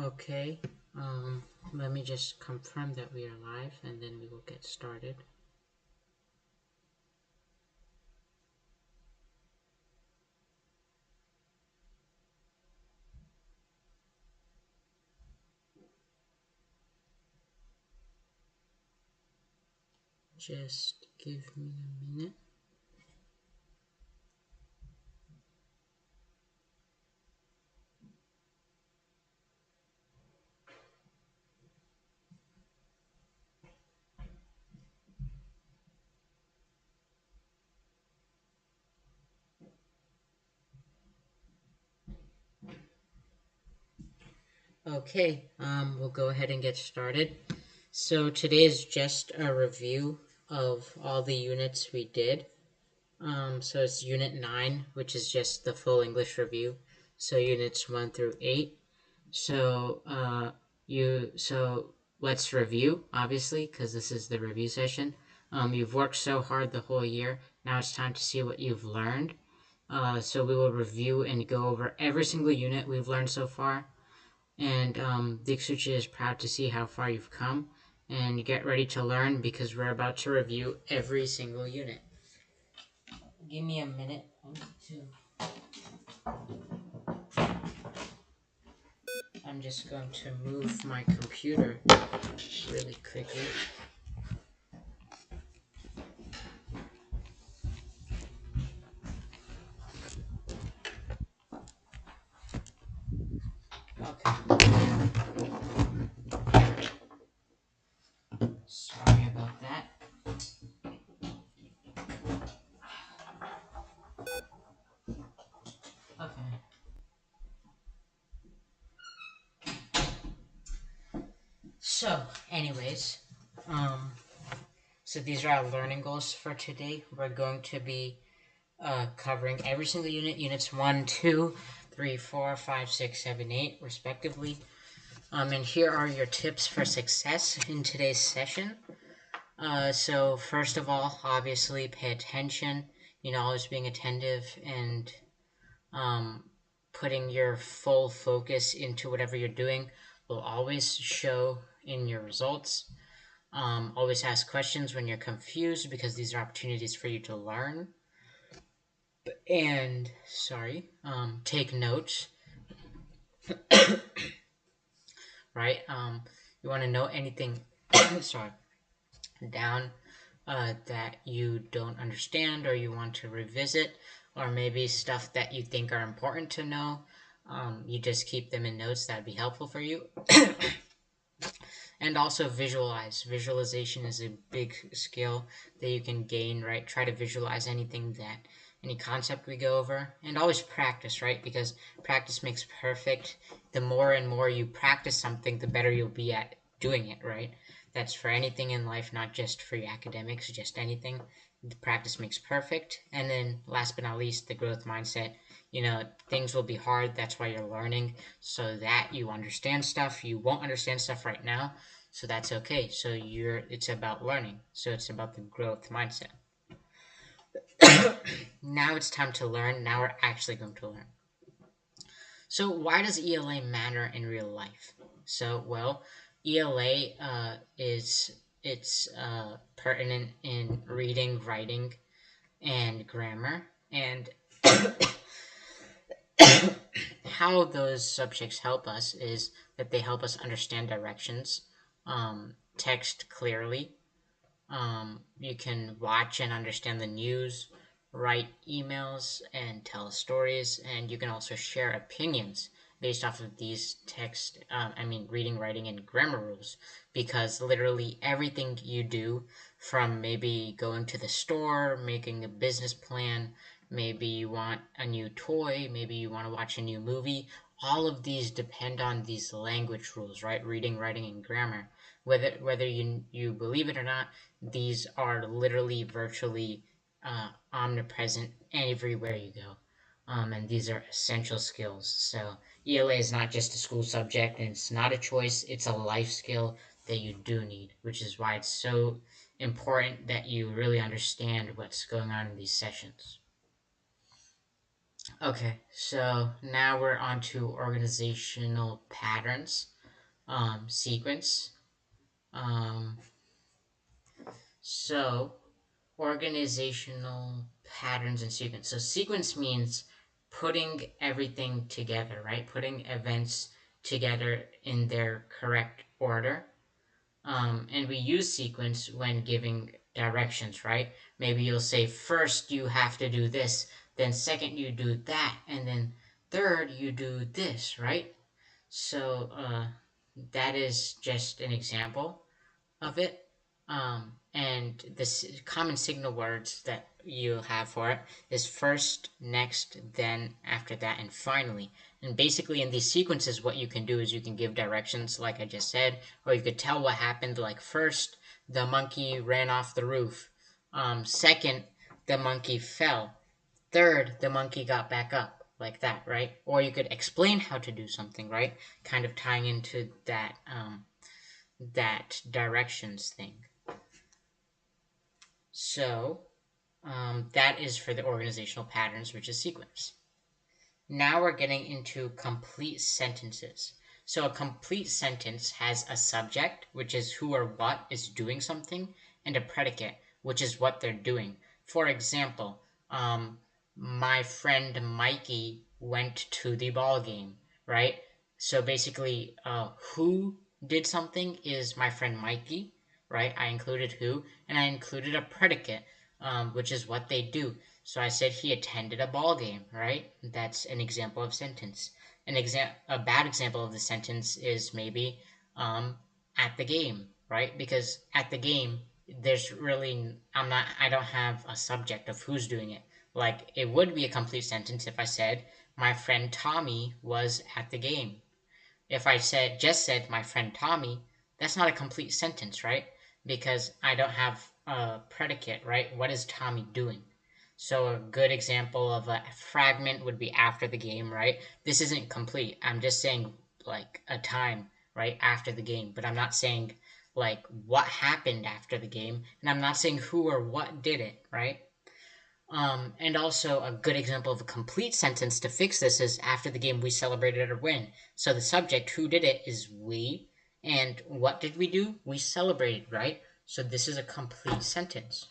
Okay, um, let me just confirm that we are live and then we will get started. Just give me a minute. Okay, we'll go ahead and get started. So today is just a review of all the units we did. So it's Unit 9, which is just the full English review. So Units 1 through 8. So, so let's review, obviously, because this is the review session. You've worked so hard the whole year. Now it's time to see what you've learned. So we will review and go over every single unit we've learned so far. And Dixuchi is proud to see how far you've come. And get ready to learn because we're about to review every single unit. Give me a minute. I'm just going to move my computer really quickly. Okay. Sorry about that. Okay. So, anyways, so these are our learning goals for today. We're going to be covering every single unit, units 1, 2, 3, 4, 5, 6, 7, 8, respectively. And here are your tips for success in today's session. So first of all, obviously pay attention, always being attentive and putting your full focus into whatever you're doing will always show in your results. Always ask questions when you're confused because these are opportunities for you to learn. And, take notes, right? You want to note anything, sorry, down that you don't understand or you want to revisit, or maybe stuff that you think are important to know. You just keep them in notes. That'd be helpful for you. And also visualize. Visualization is a big skill that you can gain, right? Try to visualize any concept we go over, and always practice, right? Because practice makes perfect. The more and more you practice something, the better you'll be at doing it, right? That's for anything in life, not just for your academics, just anything. The practice makes perfect. And then last but not least, the growth mindset. Things will be hard. That's why you're learning, so that you understand stuff. You won't understand stuff right now, so that's okay. So it's about learning. So it's about the growth mindset. Now it's time to learn. Now we're actually going to learn. So why does ELA matter in real life? So, well, ELA it's pertinent in reading, writing, and grammar, and how those subjects help us is that they help us understand directions, text clearly. You can watch and understand the news, write emails, and tell stories, and you can also share opinions based off of these reading, writing, and grammar rules, because literally everything you do, from maybe going to the store, making a business plan, maybe you want a new toy, maybe you want to watch a new movie, all of these depend on these language rules, right? Reading, writing, and grammar. Whether you believe it or not, these are literally virtually omnipresent everywhere you go. And these are essential skills. So ELA is not just a school subject, and it's not a choice. It's a life skill that you do need, which is why it's so important that you really understand what's going on in these sessions. Okay, so now we're on to organizational patterns, sequence. Um, so organizational patterns and sequence. So sequence means putting everything together, right? Putting events together in their correct order. And we use sequence when giving directions, right? Maybe you'll say first you have to do this, then second you do that, and then third you do this, right? So that is just an example of it. And the common signal words that you have for it is first, next, then, after that, and finally. And basically, in these sequences, what you can do is you can give directions, like I just said, or you could tell what happened. Like first, the monkey ran off the roof. Second, the monkey fell. Third, the monkey got back up, like that, right? Or you could explain how to do something, right? Kind of tying into that directions thing. So that is for the organizational patterns, which is sequence. Now we're getting into complete sentences. So a complete sentence has a subject, which is who or what is doing something, and a predicate, which is what they're doing. For example, my friend Mikey went to the ball game, right? So basically, who did something is my friend Mikey, right? I included who, and I included a predicate, which is what they do. So I said he attended a ball game, right? That's an example of sentence. A bad example of the sentence is maybe um, at the game, right? Because at the game, there's really I don't have a subject of who's doing it. Like it would be a complete sentence if I said my friend Tommy was at the game. If I said my friend Tommy, that's not a complete sentence, right? Because I don't have a predicate, right? What is Tommy doing? So a good example of a fragment would be after the game, right? This isn't complete. I'm just saying like a time, right, after the game, but I'm not saying like what happened after the game, and I'm not saying who or what did it, right? And also, a good example of a complete sentence to fix this is after the game we celebrated a win. So the subject, who did it, is we. And what did we do? We celebrated, right? So this is a complete sentence.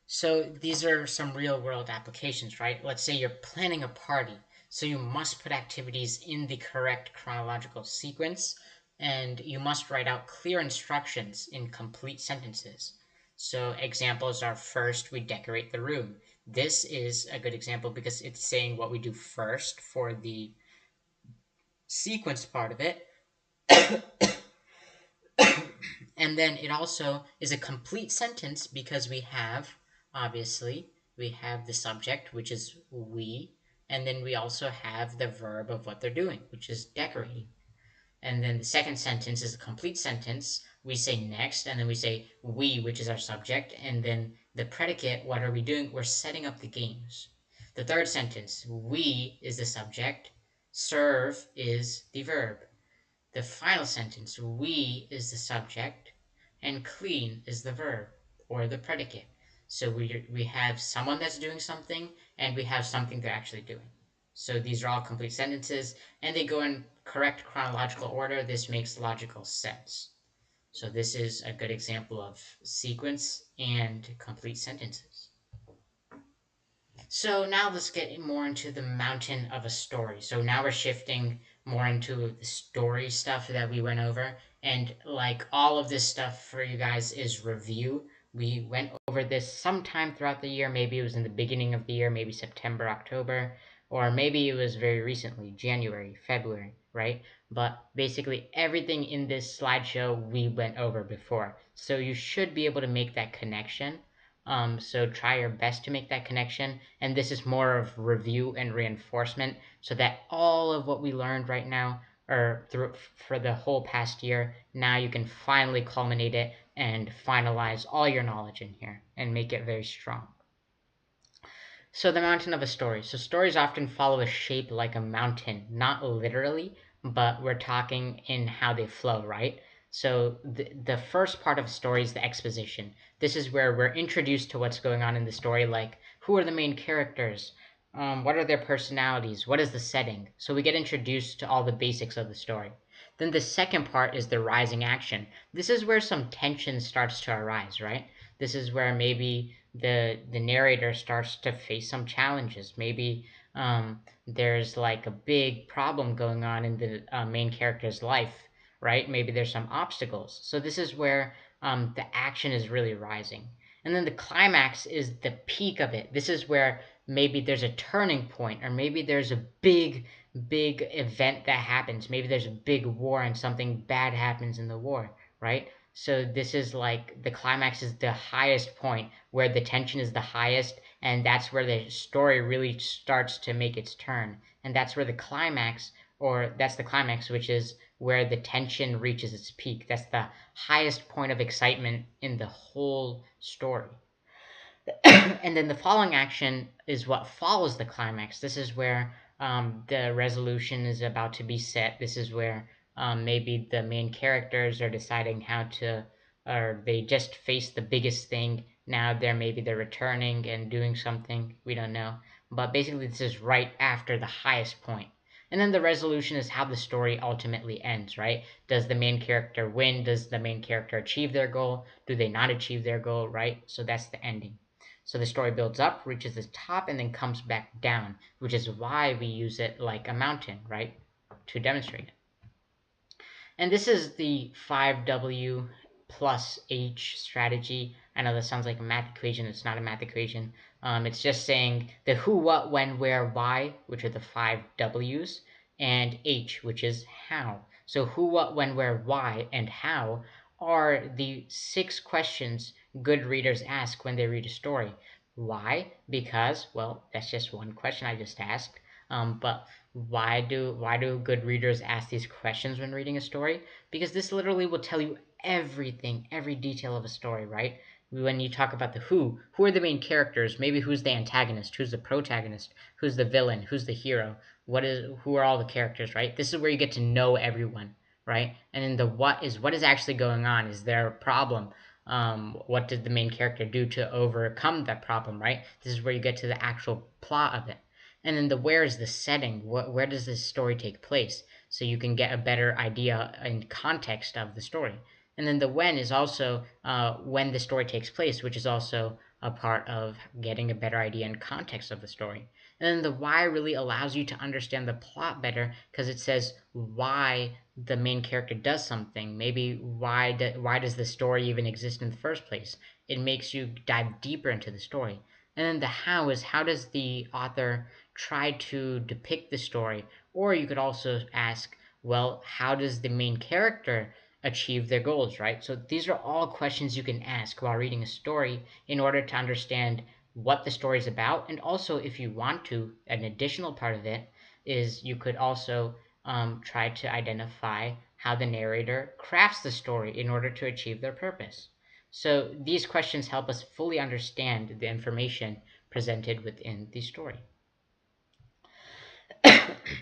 So these are some real world applications, right? Let's say you're planning a party. So you must put activities in the correct chronological sequence, and you must write out clear instructions in complete sentences. So examples are first, we decorate the room. This is a good example because it's saying what we do first for the sequence part of it. And then it also is a complete sentence because obviously, we have the subject, which is we, and then we also have the verb of what they're doing, which is decorating. And then the second sentence is a complete sentence. We say next, and then we say we, which is our subject, and then the predicate, what are we doing? We're setting up the games. The third sentence, we is the subject, serve is the verb. The final sentence, we is the subject, and clean is the verb or the predicate. So we have someone that's doing something, and we have something they're actually doing. So these are all complete sentences, and they go in correct chronological order. This makes logical sense. So this is a good example of sequence and complete sentences. So now let's get more into the mountain of a story. So now we're shifting more into the story stuff that we went over. And like all of this stuff for you guys is review. We went over this sometime throughout the year. Maybe it was in the beginning of the year, maybe September, October, or maybe it was very recently, January, February, right? But basically everything in this slideshow we went over before. So you should be able to make that connection. So try your best to make that connection. And this is more of review and reinforcement so that all of what we learned right now or through for the whole past year, now you can finally culminate it and finalize all your knowledge in here and make it very strong. So the mountain of a story. So stories often follow a shape like a mountain, not literally, but we're talking in how they flow, right? So the first part of a story is the exposition. This is where we're introduced to what's going on in the story, like who are the main characters, What are their personalities? What is the setting? So we get introduced to all the basics of the story. Then the second part is the rising action. This is where some tension starts to arise, right? This is where maybe the narrator starts to face some challenges. Maybe there's like a big problem going on in the main character's life, right? Maybe there's some obstacles. So this is where the action is really rising. And then the climax is the peak of it. This is where maybe there's a turning point, or maybe there's a big event that happens. Maybe there's a big war and something bad happens in the war, right? So this is like the climax is the highest point where the tension is the highest, and that's where the story really starts to make its turn. And that's where the climax, or that's the climax, which is where the tension reaches its peak. That's the highest point of excitement in the whole story. And then the following action is what follows the climax. This is where the resolution is about to be set. This is where maybe the main characters are deciding how to, or they just face the biggest thing. Now they're returning and doing something. We don't know. But basically, this is right after the highest point. And then the resolution is how the story ultimately ends, right? Does the main character win? Does the main character achieve their goal? Do they not achieve their goal, right? So that's the ending. So the story builds up, reaches the top, and then comes back down, which is why we use it like a mountain, right? To demonstrate it. And this is the 5W plus H strategy. I know that sounds like a math equation. It's not a math equation. It's just saying the who, what, when, where, why, which are the 5Ws, and H, which is how. So who, what, when, where, why, and how are the 6 questions good readers ask when they read a story. Why? Because, well, that's just one question I just asked. But why do good readers ask these questions when reading a story? Because this literally will tell you everything, every detail of a story, right? When you talk about the who are the main characters? Maybe who's the antagonist, who's the protagonist, who's the villain, who's the hero? Who are all the characters, right? This is where you get to know everyone, right? And then the what is actually going on? Is there a problem? What did the main character do to overcome that problem, right? This is where you get to the actual plot of it. And then the where is the setting. Where does this story take place? So you can get a better idea and context of the story. And then the when is also when the story takes place, which is also a part of getting a better idea and context of the story. And then the why really allows you to understand the plot better because it says why the main character does something. Maybe why does the story even exist in the first place? It makes you dive deeper into the story. And then the how is how does the author try to depict the story? Or you could also ask, well, how does the main character achieve their goals, right? So these are all questions you can ask while reading a story in order to understand what the story is about. And also, if you want to, an additional part of it is you could also try to identify how the narrator crafts the story in order to achieve their purpose. So these questions help us fully understand the information presented within the story.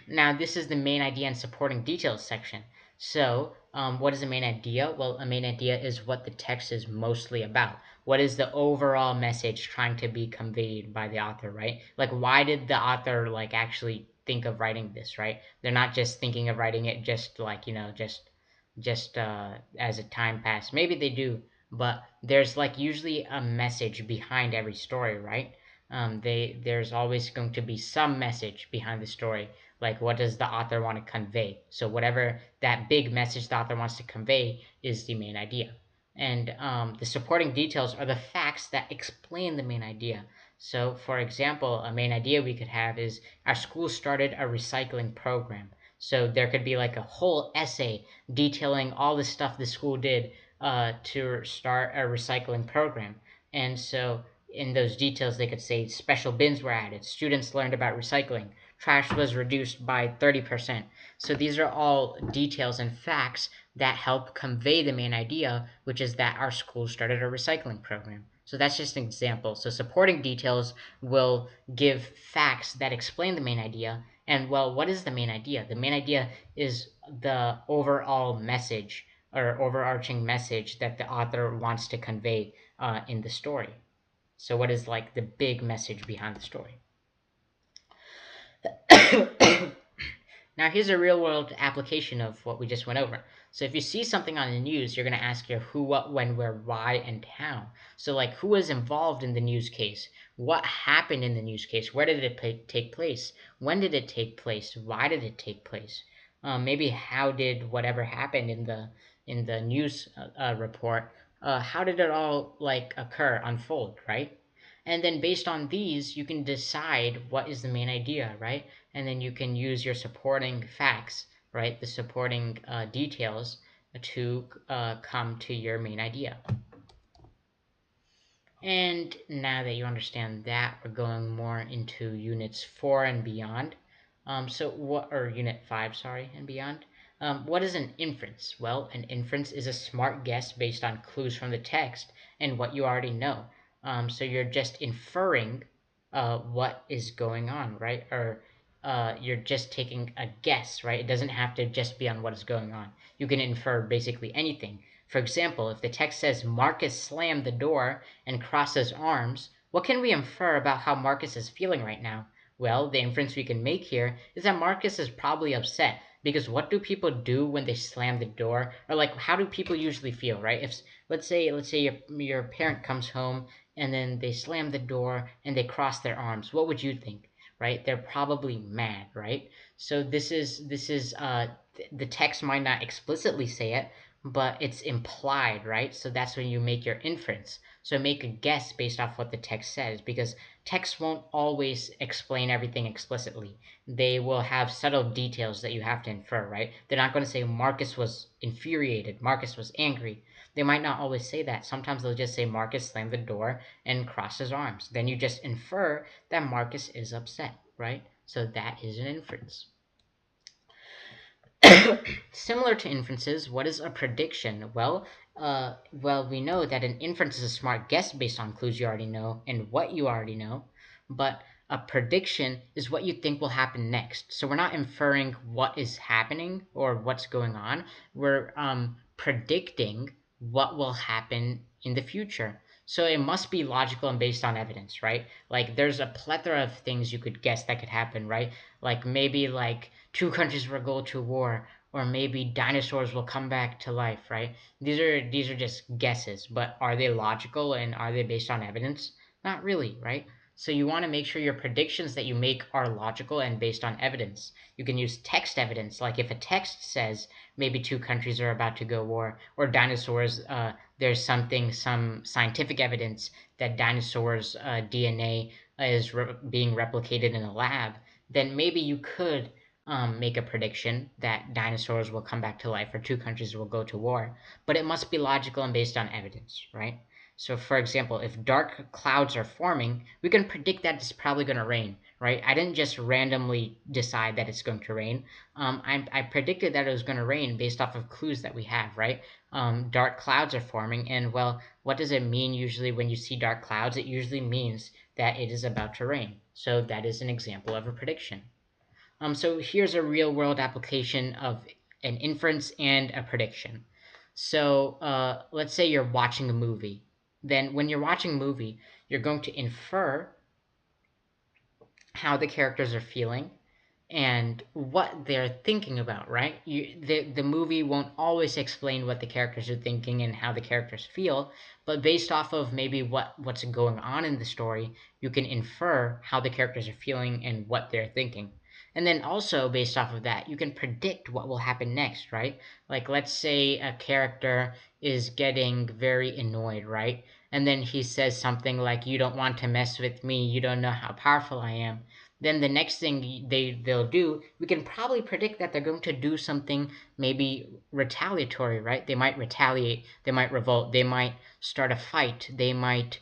Now, this is the main idea and supporting details section. So, what is a main idea? Well, a main idea is what the text is mostly about. What is the overall message trying to be conveyed by the author, right? Like, why did the author like actually think of writing this, right? They're not just thinking of writing it just like just as a time pass. Maybe they do, but there's like usually a message behind every story, right? There's always going to be some message behind the story, like what does the author want to convey. So whatever that big message the author wants to convey is the main idea, and the supporting details are the facts that explain the main idea. So for example, a main idea we could have is our school started a recycling program. So there could be like a whole essay detailing all the stuff the school did to start a recycling program. And so in those details, they could say special bins were added, students learned about recycling, trash was reduced by 30%. So these are all details and facts that help convey the main idea, which is that our school started a recycling program. So that's just an example. So supporting details will give facts that explain the main idea. And well, what is the main idea? The main idea is the overall message or overarching message that the author wants to convey in the story. So what is like the big message behind the story? Now, here's a real world application of what we just went over. So, if you see something on the news, you're going to ask your who, what, when, where, why, and how. So, like, who was involved in the news case? What happened in the news case? Where did it take place? When did it take place? Why did it take place? Maybe how did whatever happened in the news report? How did it all like occur, unfold, right? And then based on these, you can decide what is the main idea, right? And then you can use your supporting facts, right, the supporting details to come to your main idea. And now that you understand that, we're going more into units 4 and beyond. Or unit 5, sorry, and beyond. What is an inference? Well, an inference is a smart guess based on clues from the text and what you already know. So you're just inferring what is going on, right? Or you're just taking a guess, right? It doesn't have to just be on what is going on. You can infer basically anything. For example, if the text says Marcus slammed the door and crossed his arms, what can we infer about how Marcus is feeling right now? Well, the inference we can make here is that Marcus is probably upset because what do people do when they slam the door? Or like, how do people usually feel, right? If let's say your parent comes home and then they slam the door and they cross their arms, what would you think? Right? They're probably mad, right? So the text might not explicitly say it, but it's implied, right? So that's when you make your inference. So make a guess based off what the text says, because text won't always explain everything explicitly. They will have subtle details that you have to infer, right? They're not going to say Marcus was infuriated, Marcus was angry. They might not always say that. Sometimes they'll just say Marcus slammed the door and crossed his arms. Then you just infer that Marcus is upset, right? So that is an inference. Similar to inferences, what is a prediction? Well, we know that an inference is a smart guess based on clues you already know and what you already know, but a prediction is what you think will happen next. So we're not inferring what is happening or what's going on. We're predicting what will happen in the future. So it must be logical and based on evidence, right? Like there's a plethora of things you could guess that could happen, right? Like maybe like two countries will go to war, or maybe dinosaurs will come back to life, right? These are just guesses, but are they logical and are they based on evidence? Not really, right? So you want to make sure your predictions that you make are logical and based on evidence. You can use text evidence, like if a text says maybe two countries are about to go war, or dinosaurs, there's some scientific evidence that dinosaurs' DNA is being replicated in a lab, then maybe you could make a prediction that dinosaurs will come back to life or two countries will go to war, but it must be logical and based on evidence, right? So, for example, if dark clouds are forming, we can predict that it's probably going to rain, right? I didn't just randomly decide that it's going to rain. I predicted that it was going to rain based off of clues that we have, right? Dark clouds are forming, and well, what does it mean usually when you see dark clouds? It usually means that it is about to rain. So, that is an example of a prediction. So here's a real world application of an inference and a prediction. So let's say you're watching a movie. Then when you're watching a movie, you're going to infer how the characters are feeling and what they're thinking about, right? The movie won't always explain what the characters are thinking and how the characters feel, but based off of maybe what's going on in the story, you can infer how the characters are feeling and what they're thinking. And then also based off of that, you can predict what will happen next, right? Like let's say a character is getting very annoyed, right? And then he says something like, "You don't want to mess with me. You don't know how powerful I am." Then the next thing they'll do, we can probably predict that they're going to do something maybe retaliatory, right? They might retaliate, they might revolt, they might start a fight, they might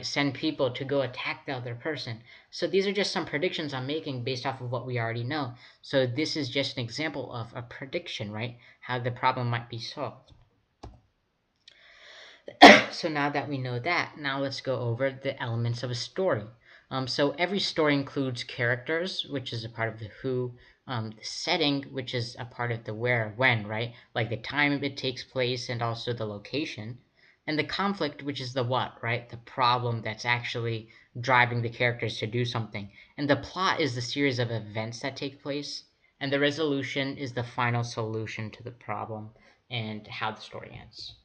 send people to go attack the other person. So these are just some predictions I'm making based off of what we already know. So this is just an example of a prediction, right? How the problem might be solved. So now that we know that, now let's go over the elements of a story. So every story includes characters, which is a part of the who, the setting, which is a part of the where, when, right? Like the time it takes place and also the location. and the conflict, which is the what, right? The problem that's actually driving the characters to do something. And the plot is the series of events that take place, and the resolution is the final solution to the problem and how the story ends.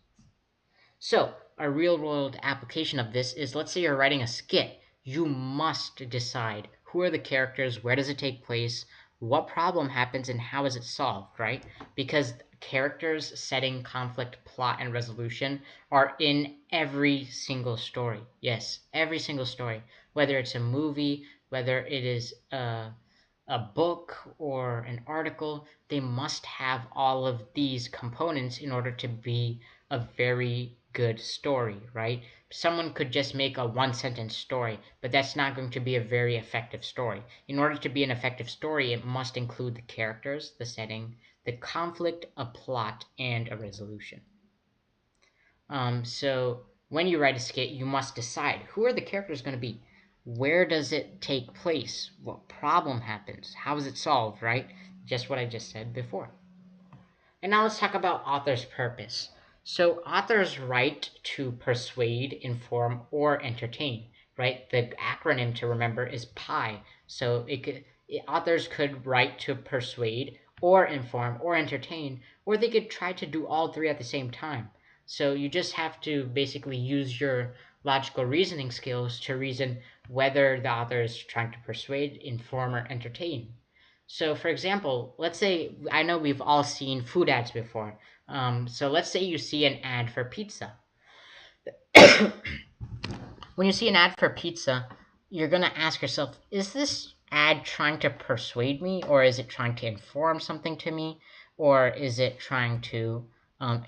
So, a real world application of this is, let's say you're writing a skit. You must decide who are the characters, where does it take place, what problem happens, and how is it solved, right? Because characters, setting, conflict, plot, and resolution are in every single story. Yes, every single story. Whether it's a movie, whether it is a book or an article, they must have all of these components in order to be a very good story, right? Someone could just make a one sentence story, but that's not going to be a very effective story. In order to be an effective story, it must include the characters, the setting, the conflict, a plot, and a resolution. So when you write a skit, you must decide who are the characters going to be, where does it take place, what problem happens, how is it solved, right? Just what I just said before. And now let's talk about author's purpose. So authors write to persuade, inform, or entertain, right? The acronym to remember is PI. So authors could write to persuade or inform or entertain, or they could try to do all three at the same time. So you just have to basically use your logical reasoning skills to reason whether the author is trying to persuade, inform, or entertain. So, for example, let's say I know we've all seen food ads before. So, let's say you see an ad for pizza. When you see an ad for pizza, you're going to ask yourself, is this ad trying to persuade me, or is it trying to inform something to me, or is it trying to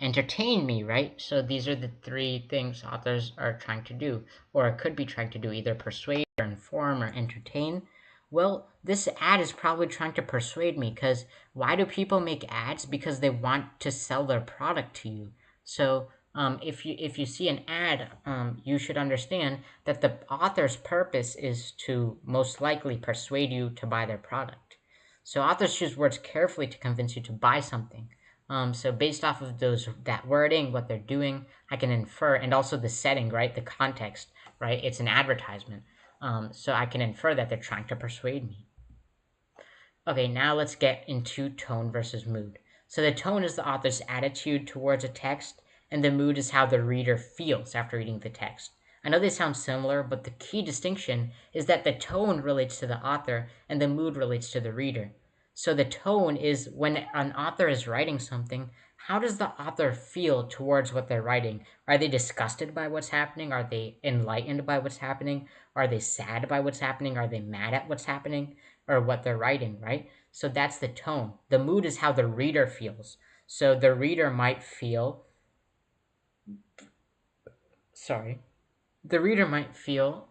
entertain me, right? So, these are the three things authors are trying to do, or could be trying to do, either persuade, or inform, or entertain. Well, this ad is probably trying to persuade me, because why do people make ads? Because they want to sell their product to you. So if you see an ad, you should understand that the author's purpose is to most likely persuade you to buy their product. So authors choose words carefully to convince you to buy something. So based off of that wording, what they're doing, I can infer, and also the setting, right, the context, right? It's an advertisement. So I can infer that they're trying to persuade me. Okay, now let's get into tone versus mood. So the tone is the author's attitude towards a text, and the mood is how the reader feels after reading the text. I know they sound similar, but the key distinction is that the tone relates to the author and the mood relates to the reader. So the tone is when an author is writing something, how does the author feel towards what they're writing? Are they disgusted by what's happening? Are they enlightened by what's happening? Are they sad by what's happening? Are they mad at what's happening? Or what they're writing, right? So that's the tone. The mood is how the reader feels. So the reader might feel, sorry, the reader might feel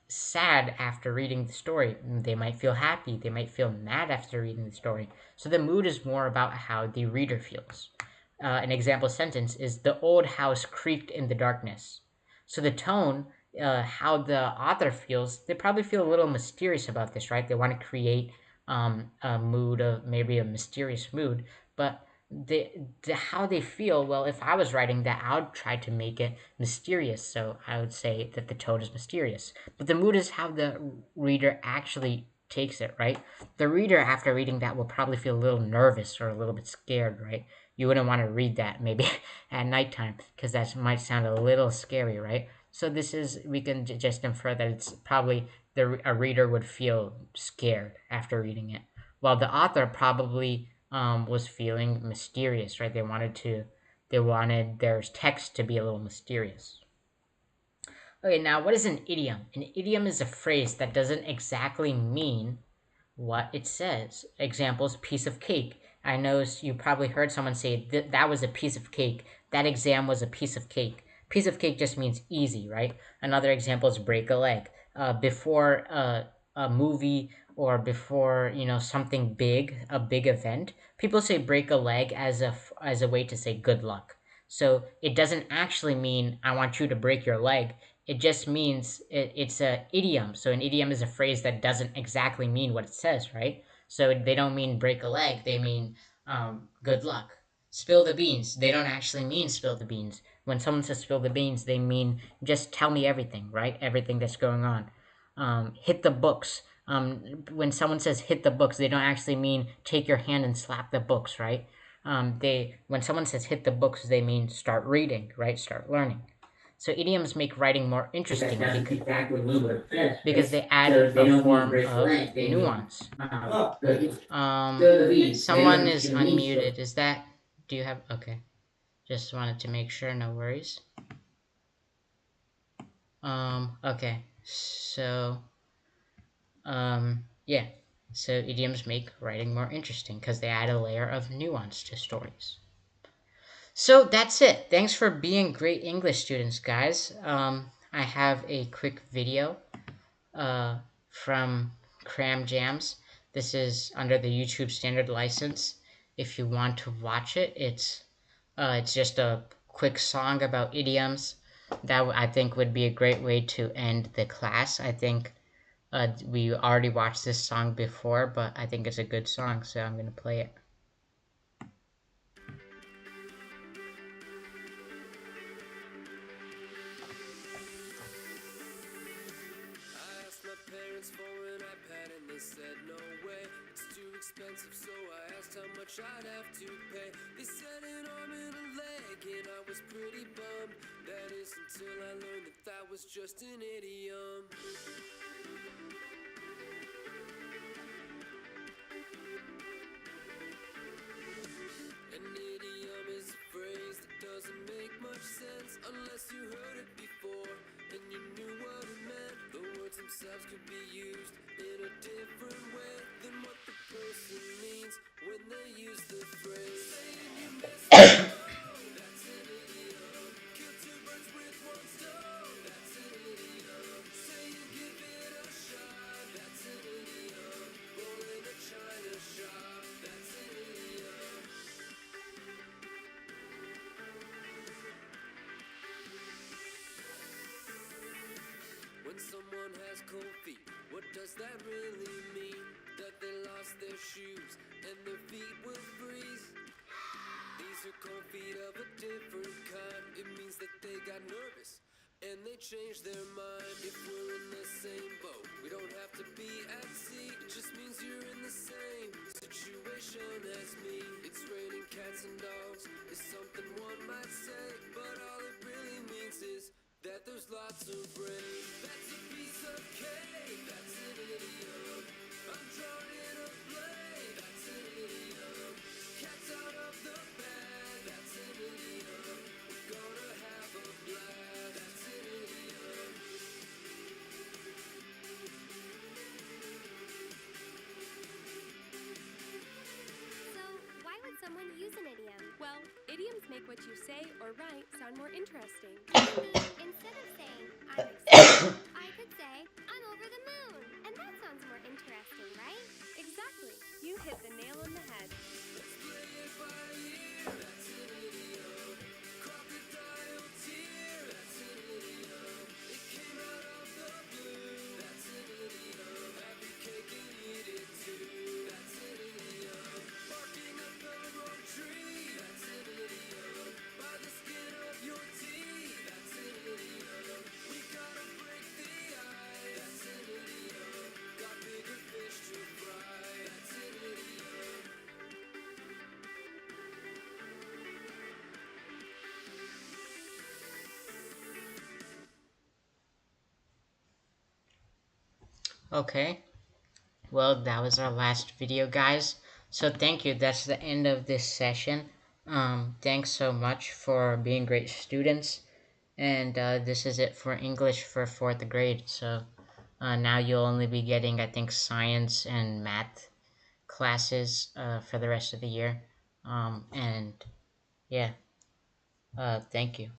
sad after reading the story. They might feel happy. They might feel mad after reading the story. So the mood is more about how the reader feels. An example sentence is, the old house creaked in the darkness. So the tone, how the author feels, they probably feel a little mysterious about this, right? They want to create a mood of maybe a mysterious mood, but how they feel, well, if I was writing that, I would try to make it mysterious. So I would say that the tone is mysterious. But the mood is how the reader actually takes it, right? The reader, after reading that, will probably feel a little nervous or a little bit scared, right? You wouldn't want to read that maybe at nighttime, because that might sound a little scary, right? So this is, we can just infer that it's probably a reader would feel scared after reading it, while the author probably was feeling mysterious, right? They wanted their text to be a little mysterious. Okay, now what is an idiom? An idiom is a phrase that doesn't exactly mean what it says. Examples: piece of cake. I know you probably heard someone say that was a piece of cake. That exam was a piece of cake. Piece of cake just means easy, right? Another example is break a leg. Before a movie, or before something big, a big event, people say break a leg as a way to say good luck. So it doesn't actually mean I want you to break your leg. It just means it's a idiom. So an idiom is a phrase that doesn't exactly mean what it says, right? So they don't mean break a leg, they mean good luck. Spill the beans. They don't actually mean spill the beans. When someone says spill the beans, they mean just tell me everything, right? Everything that's going on. Hit the books. When someone says hit the books, they don't actually mean take your hand and slap the books, right? They when someone says hit the books, they mean start reading, right? Start learning. So idioms make writing more interesting because they add a form of nuance. Someone is unmuted. Is that? Do you have? Okay. Just wanted to make sure. No worries. Okay. So, yeah. So idioms make writing more interesting because they add a layer of nuance to stories. So that's it. Thanks for being great English students, guys. I have a quick video from Cram Jams. This is under the YouTube standard license. If you want to watch it, it's just a quick song about idioms that I think would be a great way to end the class. I think we already watched this song before, but I think it's a good song, so I'm gonna play it. Expensive, so I asked how much I'd have to pay. They said an arm and a leg, and I was pretty bummed. That is until I learned that that was just an idiom. An idiom is a phrase that doesn't make much sense unless you heard it before and you knew what it meant. The words themselves could be used in a different way than what the person means when they use the phrase. Saying you miss it, that's an idiom. Kill two birds with one stone, that's an idiom. Say you give it a shot, that's an idiom. Roll in a china shop, that's an idiom. When someone has cold feet, what does that really mean? That they lost their shoes and their feet will freeze? These are cold feet of a different kind. It means that they got nervous and they changed their mind. If we're in the same boat, we don't have to be at sea. It just means you're in the same situation as me. It's raining cats and dogs is something one might say, but all it really means is that there's lots of rain. That's a piece of cake, that's an idiom. I'm drawing a blade, that's an idiom. Cat's out of the bag, that's an idiom. We're gonna have a blast, that's an idiom. So, why would someone use an idiom? Well, idioms make what you say or write sound more interesting. Instead of saying, I'm excited, I could say, I'm over the moon. And that sounds more interesting, right? Exactly. You hit the nail on the head. Let's play it by ear, that's an idiom. Crocodile tear, that's an idiom. It came out of the blue, that's an idiom. Have your cake and eat it too, that's an idiom. Barking up the wrong tree, that's an idiom. By the skin of your teeth, that's an idiom. We gotta break the ice, that's an idiom. Got bigger fish to fry, that's an idiom. Okay. Well, that was our last video, guys. So thank you. That's the end of this session. Thanks so much for being great students. And this is it for English for 4th grade. So now you'll only be getting, I think, science and math classes for the rest of the year. And yeah, thank you.